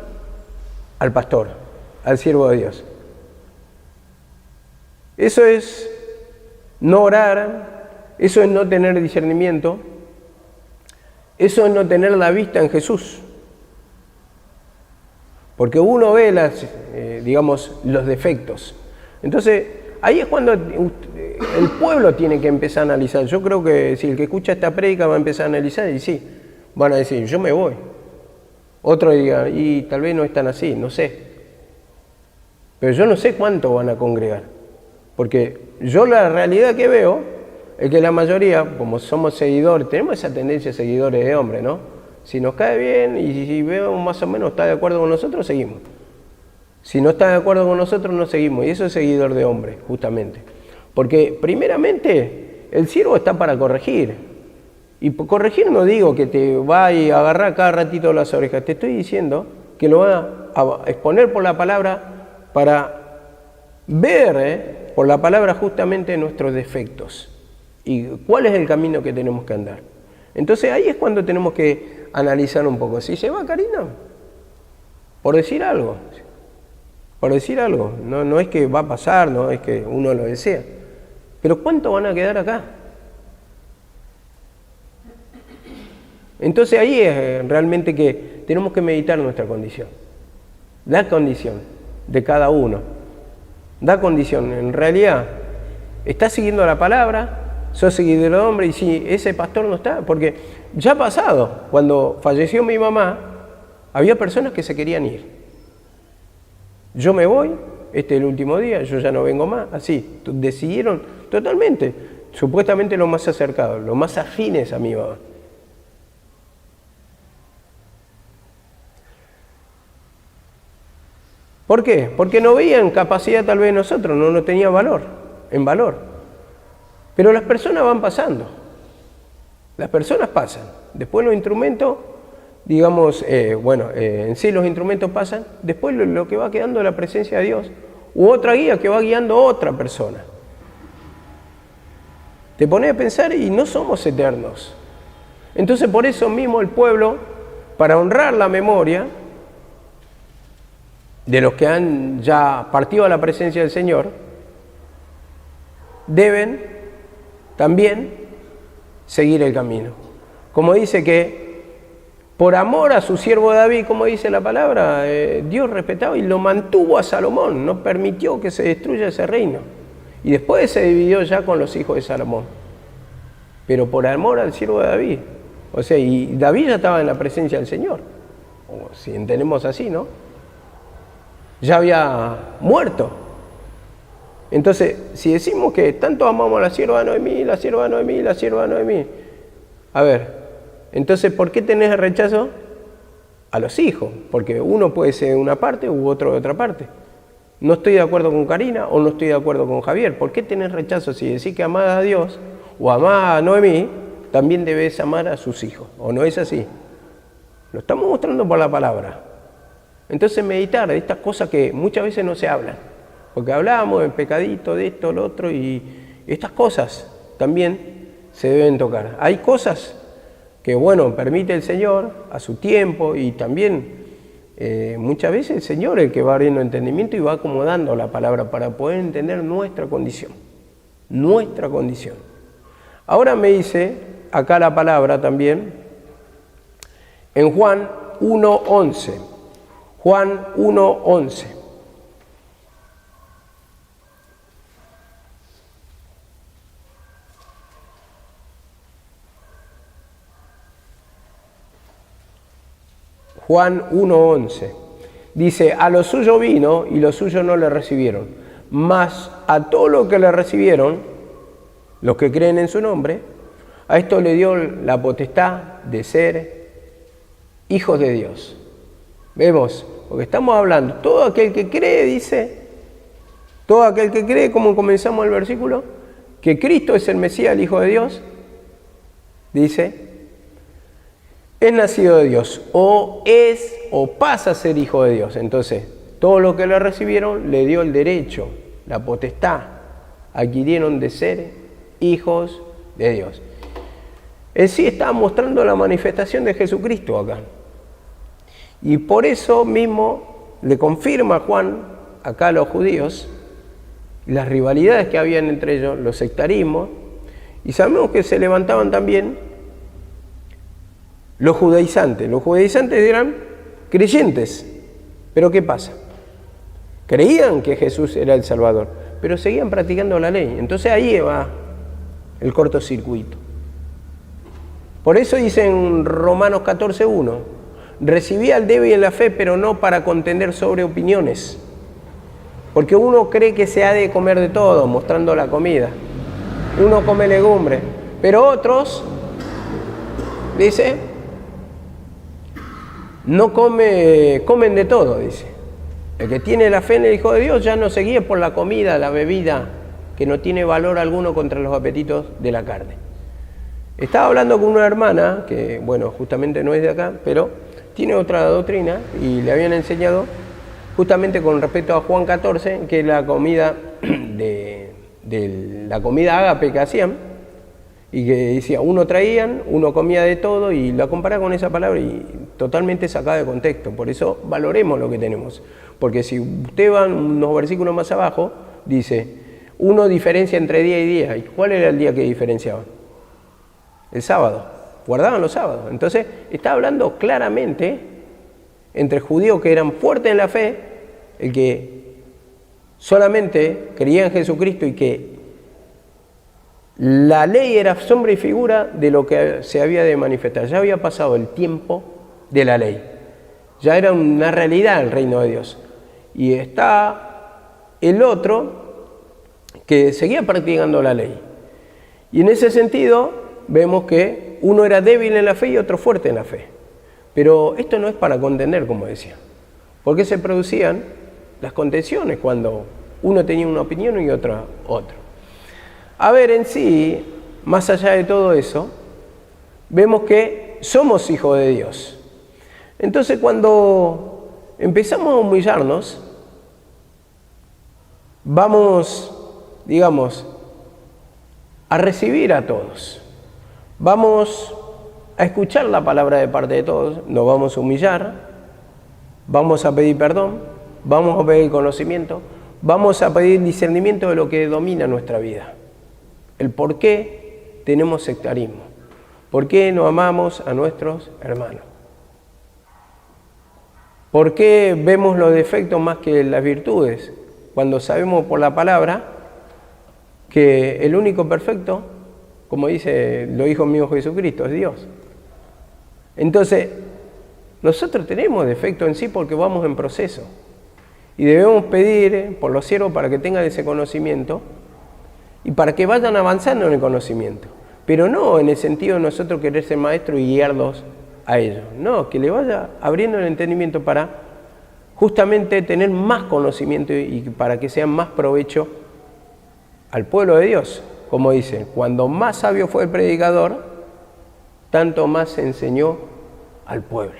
al pastor, al siervo de Dios. Eso es no orar, eso es no tener discernimiento, eso es no tener la vista en Jesús. Porque uno ve los defectos. Entonces, ahí es cuando el pueblo tiene que empezar a analizar. Yo creo que si el que escucha esta prédica va a empezar a analizar, y sí, van a decir, yo me voy. Otro diga, y tal vez no están así, no sé. Pero yo no sé cuánto van a congregar. Porque yo la realidad que veo es que la mayoría, como somos seguidores, tenemos esa tendencia de seguidores de hombre, ¿no? Si nos cae bien y si vemos más o menos está de acuerdo con nosotros, seguimos. Si no está de acuerdo con nosotros, no seguimos. Y eso es seguidor de hombre, justamente. Porque primeramente el siervo está para corregir. Y por corregir no digo que te va a agarrar cada ratito las orejas. Te estoy diciendo que lo va a exponer por la palabra para ver por la palabra justamente nuestros defectos y cuál es el camino que tenemos que andar. Entonces ahí es cuando tenemos que analizar un poco. Si se va Karina, por decir algo, no es que va a pasar, no es que uno lo desea, pero ¿cuántos van a quedar acá? Entonces ahí es realmente que tenemos que meditar nuestra condición, la condición de cada uno, la condición, en realidad, ¿estás siguiendo la palabra? ¿Sos seguidor del hombre? Y si ese pastor no está, porque ya ha pasado, cuando falleció mi mamá, había personas que se querían ir. Yo me voy, este es el último día, yo ya no vengo más, así, decidieron totalmente, supuestamente los más acercados, los más afines a mi mamá. ¿Por qué? Porque no veían capacidad tal vez nosotros, no tenía valor, en valor. Pero las personas van pasando, las personas pasan. Después los instrumentos, digamos, en sí los instrumentos pasan, después lo que va quedando es la presencia de Dios, u otra guía que va guiando a otra persona. Te pones a pensar y no somos eternos. Entonces por eso mismo el pueblo, para honrar la memoria de los que han ya partido a la presencia del Señor, deben también seguir el camino. Como dice que por amor a su siervo David, como dice la palabra, Dios respetaba y lo mantuvo a Salomón, no permitió que se destruya ese reino. Y después se dividió ya con los hijos de Salomón. Pero por amor al siervo de David. O sea, y David ya estaba en la presencia del Señor. O si entendemos así, ¿no? Ya había muerto. Entonces, si decimos que tanto amamos a la sierva Noemí, la sierva Noemí, la sierva Noemí, a ver, entonces, ¿por qué tenés el rechazo? A los hijos, porque uno puede ser de una parte u otro de otra parte. No estoy de acuerdo con Karina o no estoy de acuerdo con Javier. ¿Por qué tenés rechazo? Si decís que amás a Dios o amás a Noemí, también debes amar a sus hijos. ¿O no es así? Lo estamos mostrando por la palabra. Entonces meditar de estas cosas que muchas veces no se hablan, porque hablamos del pecadito, de esto, lo otro, y estas cosas también se deben tocar. Hay cosas que, permite el Señor a su tiempo, y también muchas veces el Señor es el que va abriendo entendimiento y va acomodando la palabra para poder entender nuestra condición. Nuestra condición. Ahora me dice acá la palabra también en Juan 1:11. Juan 1:11. Juan 1:11. Dice, a lo suyo vino y los suyos no le recibieron, mas a todos los que le recibieron, los que creen en su nombre, a esto le dio la potestad de ser hijos de Dios. Vemos, porque estamos hablando, todo aquel que cree, dice, todo aquel que cree, como comenzamos el versículo, que Cristo es el Mesías, el Hijo de Dios, dice, es nacido de Dios, o es, o pasa a ser hijo de Dios. Entonces, todos los que le recibieron, le dio el derecho, la potestad, adquirieron de ser hijos de Dios. Él sí está mostrando la manifestación de Jesucristo acá. Y por eso mismo le confirma Juan acá a los judíos las rivalidades que habían entre ellos, los sectarismos, y sabemos que se levantaban también los judaizantes. Los judaizantes eran creyentes, pero ¿qué pasa? Creían que Jesús era el Salvador, pero seguían practicando la ley. Entonces ahí va el cortocircuito. Por eso dice en Romanos 14:1, recibí al débil en la fe, pero no para contender sobre opiniones. Porque uno cree que se ha de comer de todo, mostrando la comida. Uno come legumbre, pero otros, dice, no comen de todo, dice. El que tiene la fe en el Hijo de Dios ya no se guía por la comida, la bebida, que no tiene valor alguno contra los apetitos de la carne. Estaba hablando con una hermana, que justamente no es de acá, pero tiene otra doctrina, y le habían enseñado justamente con respecto a Juan 14, que la comida de la comida ágape que hacían, y que decía, uno traían, uno comía de todo, y la comparaba con esa palabra y totalmente sacada de contexto. Por eso valoremos lo que tenemos, porque si usted va unos versículos más abajo, dice, uno diferencia entre día y día. ¿Y cuál era el día que diferenciaban? El sábado. Guardaban los sábados. Entonces está hablando claramente entre judíos que eran fuertes en la fe, el que solamente creía en Jesucristo y que la ley era sombra y figura de lo que se había de manifestar. Ya había pasado el tiempo de la ley. Ya era una realidad el reino de Dios. Y está el otro que seguía practicando la ley. Y en ese sentido vemos que uno era débil en la fe y otro fuerte en la fe. Pero esto no es para contender, como decía. Porque se producían las contenciones cuando uno tenía una opinión y otra. A ver, en sí, más allá de todo eso, vemos que somos hijos de Dios. Entonces, cuando empezamos a humillarnos, vamos, digamos, a recibir a todos. Vamos a escuchar la palabra de parte de todos, nos vamos a humillar, vamos a pedir perdón, vamos a pedir conocimiento, vamos a pedir discernimiento de lo que domina nuestra vida. El por qué tenemos sectarismo, por qué no amamos a nuestros hermanos, por qué vemos los defectos más que las virtudes, cuando sabemos por la palabra que el único perfecto, como dice, lo dijo mío Jesucristo, es Dios. Entonces, nosotros tenemos defectos en sí porque vamos en proceso y debemos pedir por los siervos para que tengan ese conocimiento y para que vayan avanzando en el conocimiento, pero no en el sentido de nosotros querer ser maestros y guiarlos a ellos, no, que le vaya abriendo el entendimiento para justamente tener más conocimiento y para que sea más provecho al pueblo de Dios. Como dice, cuando más sabio fue el predicador, tanto más se enseñó al pueblo.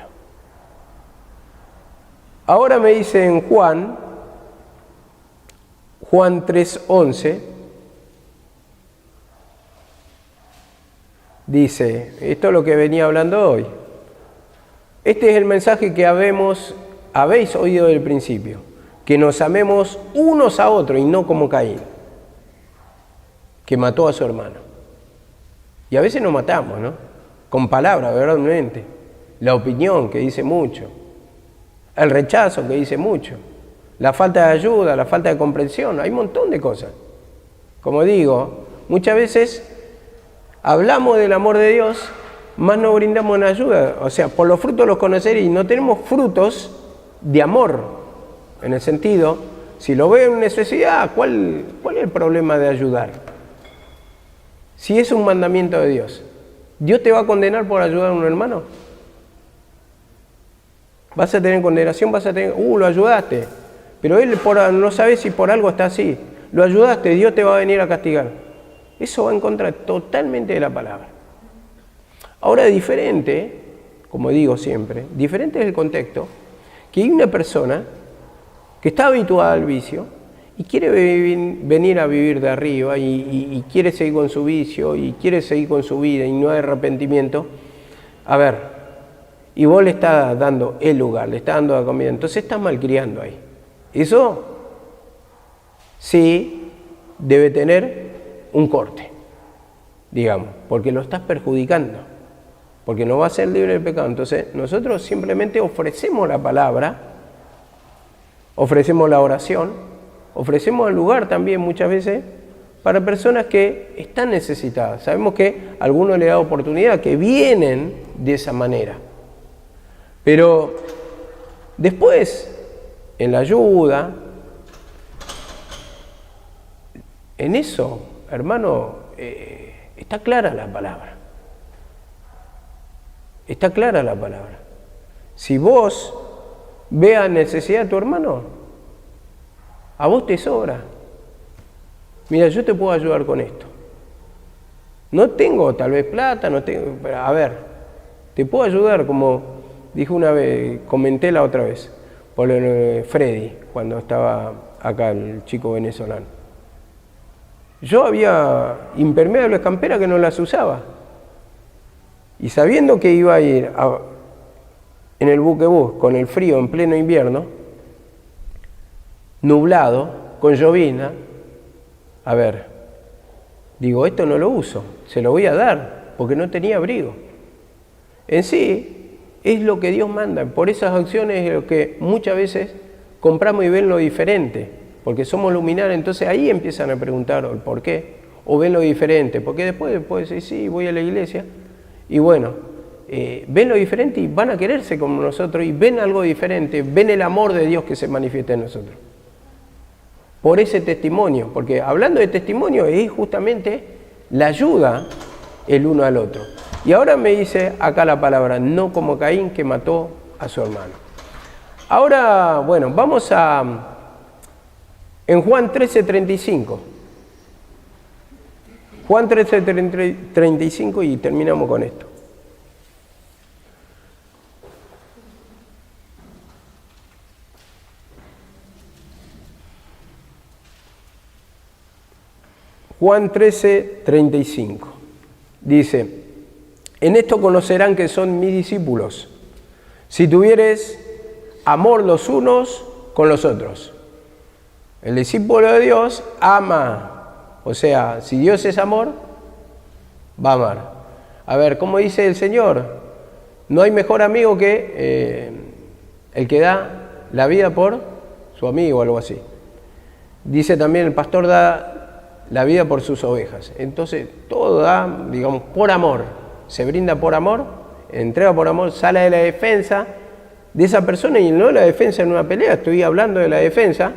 Ahora me dice en Juan 3:11, dice, esto es lo que venía hablando hoy. Este es el mensaje que habéis oído del principio, que nos amemos unos a otros y no como Caín, que mató a su hermano. Y a veces nos matamos, ¿no? Con palabras, verdaderamente. La opinión, que dice mucho. El rechazo, que dice mucho. La falta de ayuda, la falta de comprensión. Hay un montón de cosas. Como digo, muchas veces hablamos del amor de Dios, más no brindamos en ayuda. O sea, por los frutos los conoceréis. No tenemos frutos de amor. En el sentido, si lo veo en necesidad, ¿cuál es el problema de ayudar? Si es un mandamiento de Dios, ¿Dios te va a condenar por ayudar a un hermano? Vas a tener condenación, vas a tener, lo ayudaste, pero él no sabe si por algo está así. Lo ayudaste, Dios te va a venir a castigar. Eso va en contra totalmente de la palabra. Ahora, diferente, como digo siempre, diferente es el contexto, que hay una persona que está habituada al vicio y quiere venir a vivir de arriba y quiere seguir con su vicio y quiere seguir con su vida y no hay arrepentimiento. A ver, y vos le estás dando el lugar, le estás dando la comida, entonces estás malcriando ahí. Eso sí debe tener un corte, digamos, porque lo estás perjudicando, porque no va a ser libre del pecado. Entonces nosotros simplemente ofrecemos la palabra, ofrecemos la oración, ofrecemos el lugar también muchas veces para personas que están necesitadas. Sabemos que a algunos le da oportunidad, que vienen de esa manera. Pero después, en la ayuda, en eso, hermano, está clara la palabra. Está clara la palabra. Si vos veas necesidad de tu hermano, a vos te sobra. Mira, yo te puedo ayudar con esto. No tengo tal vez plata, no tengo, pero a ver, te puedo ayudar, como dijo una vez, comenté la otra vez, por Freddy, cuando estaba acá el chico venezolano. Yo había impermeables camperas que no las usaba. Y sabiendo que iba a ir en el buquebús con el frío en pleno invierno, nublado, con llovizna, a ver, digo, esto no lo uso, se lo voy a dar, porque no tenía abrigo. En sí, es lo que Dios manda. Por esas acciones es lo que muchas veces compramos y ven lo diferente, porque somos luminarios, entonces ahí empiezan a preguntar el por qué, o ven lo diferente, porque después decir, sí, voy a la iglesia, y bueno, ven lo diferente y van a quererse como nosotros, y ven algo diferente, ven el amor de Dios que se manifiesta en nosotros. Por ese testimonio, porque hablando de testimonio es justamente la ayuda el uno al otro. Y ahora me dice acá la palabra, no como Caín que mató a su hermano. Ahora, bueno, vamos en Juan 13:35. Juan 13:35 y terminamos con esto. Juan 13:35 dice, en esto conocerán que son mis discípulos, si tuvieres amor los unos con los otros. El discípulo de Dios ama, o sea, si Dios es amor, va a amar. A ver, ¿cómo dice el Señor? No hay mejor amigo que el que da la vida por su amigo o algo así. Dice también, el pastor da la vida por sus ovejas. Entonces, todo da, digamos, por amor. Se brinda por amor, entrega por amor, sale de la defensa de esa persona, y no la defensa en una pelea, estoy hablando de la defensa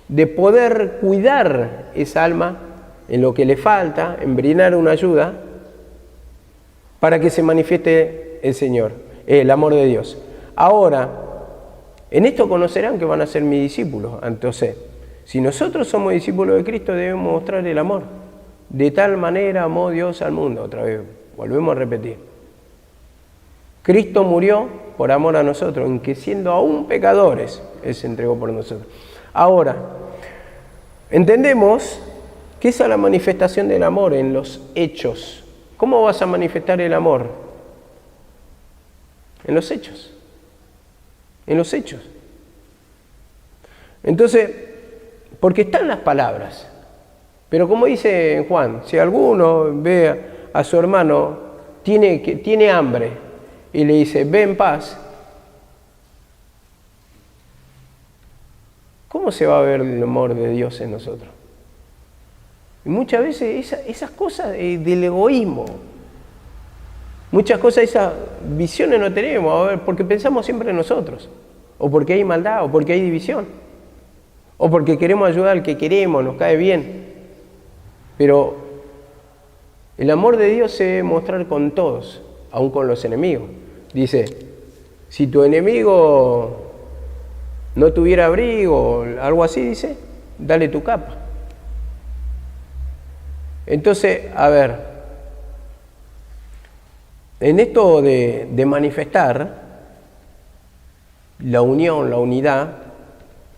de poder cuidar esa alma en lo que le falta, en brindar una ayuda para que se manifieste el Señor, el amor de Dios. Ahora, en esto conocerán que van a ser mis discípulos. Entonces, si nosotros somos discípulos de Cristo, debemos mostrar el amor. De tal manera amó Dios al mundo. Otra vez, volvemos a repetir. Cristo murió por amor a nosotros, en que siendo aún pecadores, Él se entregó por nosotros. Ahora, entendemos que esa es la manifestación del amor en los hechos. ¿Cómo vas a manifestar el amor? En los hechos. En los hechos. Entonces, porque están las palabras. Pero como dice Juan, si alguno ve a su hermano tiene hambre y le dice, ve en paz, ¿cómo se va a ver el amor de Dios en nosotros? Y muchas veces esas cosas del egoísmo, muchas cosas, esas visiones no tenemos, a ver, porque pensamos siempre en nosotros, o porque hay maldad, o porque hay división, o porque queremos ayudar al que queremos, nos cae bien. Pero el amor de Dios se debe mostrar con todos, aun con los enemigos. Dice, si tu enemigo no tuviera abrigo, algo así, dice, dale tu capa. Entonces, a ver, en esto de manifestar la unión, la unidad,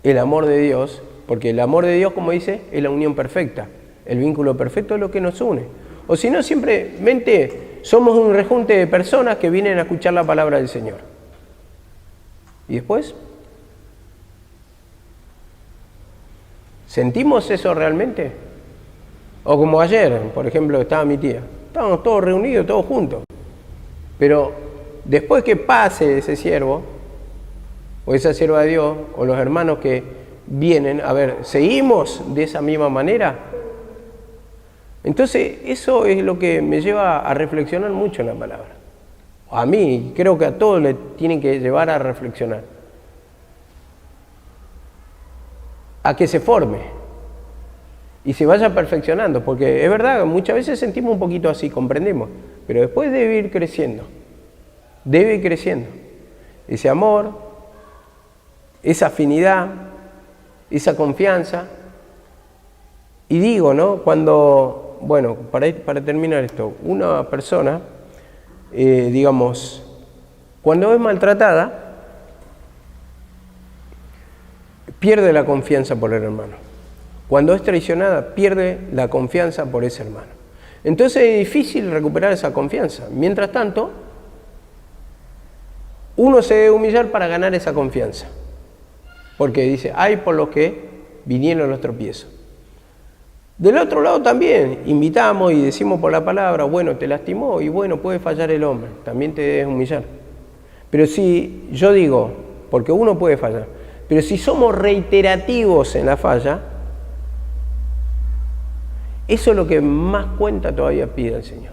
el amor de Dios, porque el amor de Dios, como dice, es la unión perfecta. El vínculo perfecto es lo que nos une. O si no, simplemente somos un rejunte de personas que vienen a escuchar la palabra del Señor. ¿Y después? ¿Sentimos eso realmente? O como ayer, por ejemplo, estaba mi tía. Estábamos todos reunidos, todos juntos. Pero después que pase ese siervo, o esa sierva de Dios, o los hermanos que vienen, a ver, ¿seguimos de esa misma manera? Entonces, eso es lo que me lleva a reflexionar mucho en la palabra. A mí, creo que a todos le tienen que llevar a reflexionar. A que se forme y se vaya perfeccionando, porque es verdad, muchas veces sentimos un poquito así, comprendemos, pero después debe ir creciendo, ese amor, esa afinidad, esa confianza. Y digo, ¿no? Cuando, bueno, para terminar esto, una persona, digamos, cuando es maltratada, pierde la confianza por el hermano. cuando es traicionada, pierde la confianza por ese hermano. Entonces es difícil recuperar esa confianza. Mientras tanto, uno se debe humillar para ganar esa confianza. Porque dice, hay por los que vinieron los tropiezos. Del otro lado también, invitamos y decimos por la palabra, bueno, te lastimó y bueno, puede fallar el hombre, también te debes humillar. Pero si, yo digo, porque uno puede fallar, pero si somos reiterativos en la falla, eso es lo que más cuenta todavía pide el Señor.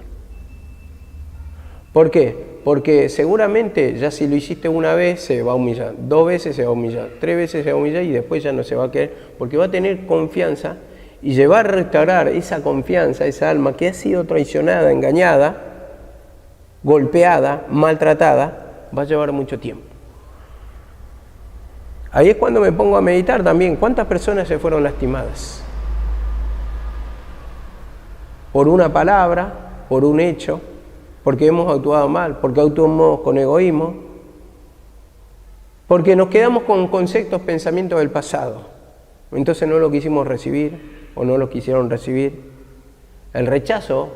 ¿Por qué? Porque seguramente ya si lo hiciste una vez se va a humillar, 2 veces se va a humillar, 3 veces se va a humillar y después ya no se va a querer, porque va a tener confianza y llevar a restaurar esa confianza, esa alma que ha sido traicionada, engañada, golpeada, maltratada, va a llevar mucho tiempo. Ahí es cuando me pongo a meditar también, ¿cuántas personas se fueron lastimadas? Por una palabra, por un hecho, porque hemos actuado mal, porque actuamos con egoísmo, porque nos quedamos con conceptos, pensamientos del pasado. Entonces no lo quisimos recibir o no lo quisieron recibir. El rechazo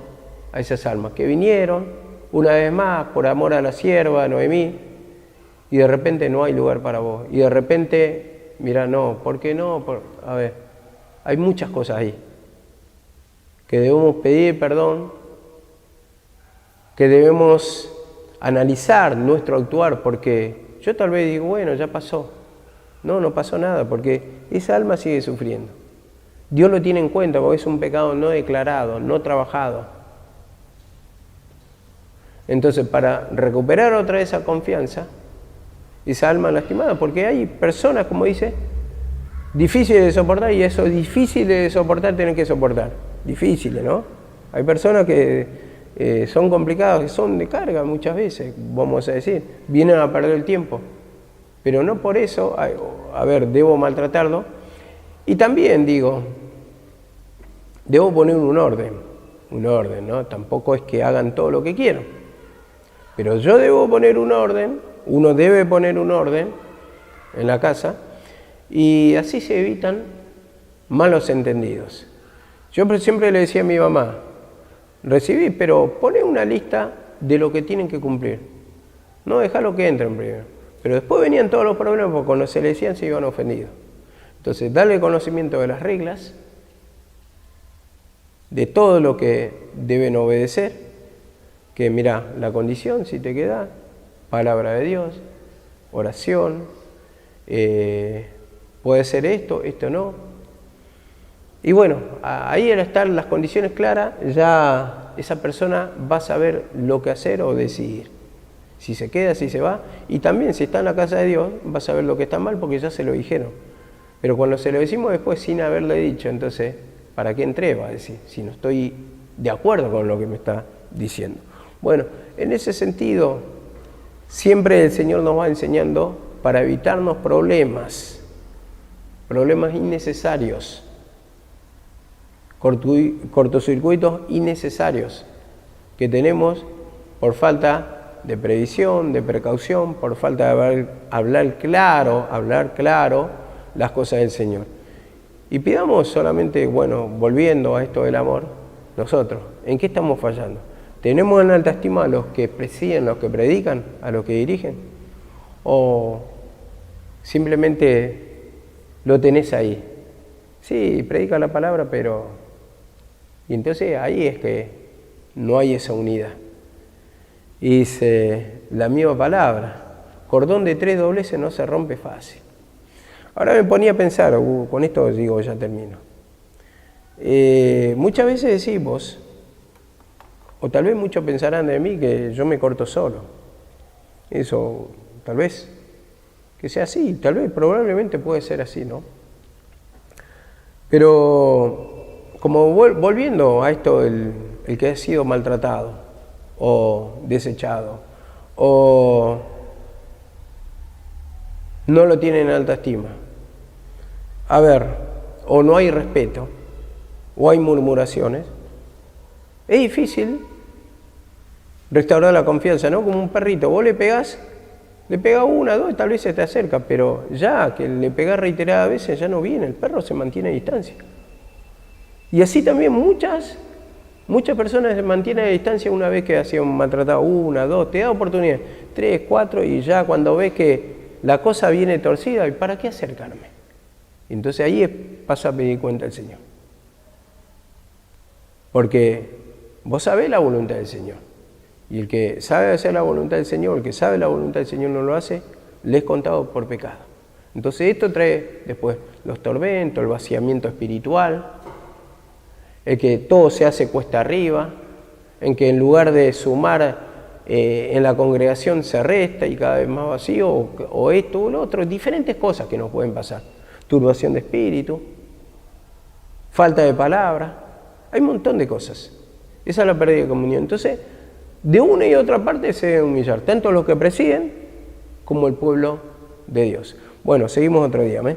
a esas almas que vinieron una vez más por amor a la sierva Noemí y de repente no hay lugar para vos. Y de repente, mira, no, ¿por qué no? A ver, hay muchas cosas ahí que debemos pedir perdón, que debemos analizar nuestro actuar, porque yo tal vez digo, bueno, ya pasó. No pasó nada, porque esa alma sigue sufriendo. Dios lo tiene en cuenta, porque es un pecado no declarado, no trabajado. Entonces, para recuperar otra vez esa confianza, esa alma lastimada, porque hay personas, como dice, difíciles de soportar, y eso difícil de soportar, tienen que soportar. Difíciles, ¿no? Hay personas que son complicadas, que son de carga muchas veces, vamos a decir, vienen a perder el tiempo, pero no por eso, a ver, debo maltratarlo. Y también digo, debo poner un orden, ¿no? Tampoco es que hagan todo lo que quieran, pero yo debo poner un orden, uno debe poner un orden en la casa, y así se evitan malos entendidos. Yo siempre le decía a mi mamá, recibí, pero poné una lista de lo que tienen que cumplir. No dejalo que entren primero. Pero después venían todos los problemas, porque cuando se le decían se iban ofendidos. Entonces, darle conocimiento de las reglas, de todo lo que deben obedecer, que mira, la condición, si te queda, palabra de Dios, oración, puede ser esto no. Y bueno, ahí al estar las condiciones claras, ya esa persona va a saber lo que hacer o decidir. Si se queda, si se va. Y también si está en la casa de Dios, va a saber lo que está mal porque ya se lo dijeron. Pero cuando se lo decimos después sin haberle dicho, entonces, ¿para qué entré? Va a decir, si no estoy de acuerdo con lo que me está diciendo. Bueno, en ese sentido, siempre el Señor nos va enseñando para evitarnos problemas innecesarios, cortocircuitos innecesarios que tenemos por falta de previsión, de precaución, por falta de hablar claro las cosas del Señor. Y pidamos solamente, bueno, volviendo a esto del amor, nosotros, ¿en qué estamos fallando? ¿Tenemos en alta estima a los que presiden, los que predican, a los que dirigen? ¿O simplemente lo tenés ahí? Sí, predica la palabra, pero... Y entonces ahí es que no hay esa unidad. Y dice la misma palabra, cordón de 3 dobleces no se rompe fácil. Ahora me ponía a pensar, con esto digo, ya termino. Muchas veces decimos, o tal vez muchos pensarán de mí que yo me corto solo. Eso, tal vez, que sea así, tal vez, probablemente puede ser así, ¿no? Pero... como volviendo a esto, el que ha sido maltratado o desechado o no lo tiene en alta estima. A ver, o no hay respeto o hay murmuraciones. Es difícil restaurar la confianza, ¿no? Como un perrito, vos le pegás 1, 2, tal vez se te acerca, pero ya que le pegás reiteradas veces ya no viene, el perro se mantiene a distancia. Y así también muchas personas se mantienen a distancia una vez que ha sido maltratado, 1, 2, te da oportunidad, 3, 4, y ya cuando ves que la cosa viene torcida, ¿y para qué acercarme? Entonces ahí paso a pedir cuenta al Señor. Porque vos sabés la voluntad del Señor. Y el que sabe hacer la voluntad del Señor, el que sabe la voluntad del Señor no lo hace, le es contado por pecado. Entonces esto trae después los tormentos, el vaciamiento espiritual, el que todo se hace cuesta arriba, en que en lugar de sumar en la congregación se resta y cada vez más vacío, o esto o lo otro, diferentes cosas que nos pueden pasar. Turbación de espíritu, falta de palabra, hay un montón de cosas. Esa es la pérdida de comunión. Entonces, de una y otra parte se debe humillar, tanto los que presiden como el pueblo de Dios. Bueno, seguimos otro día, ¿eh?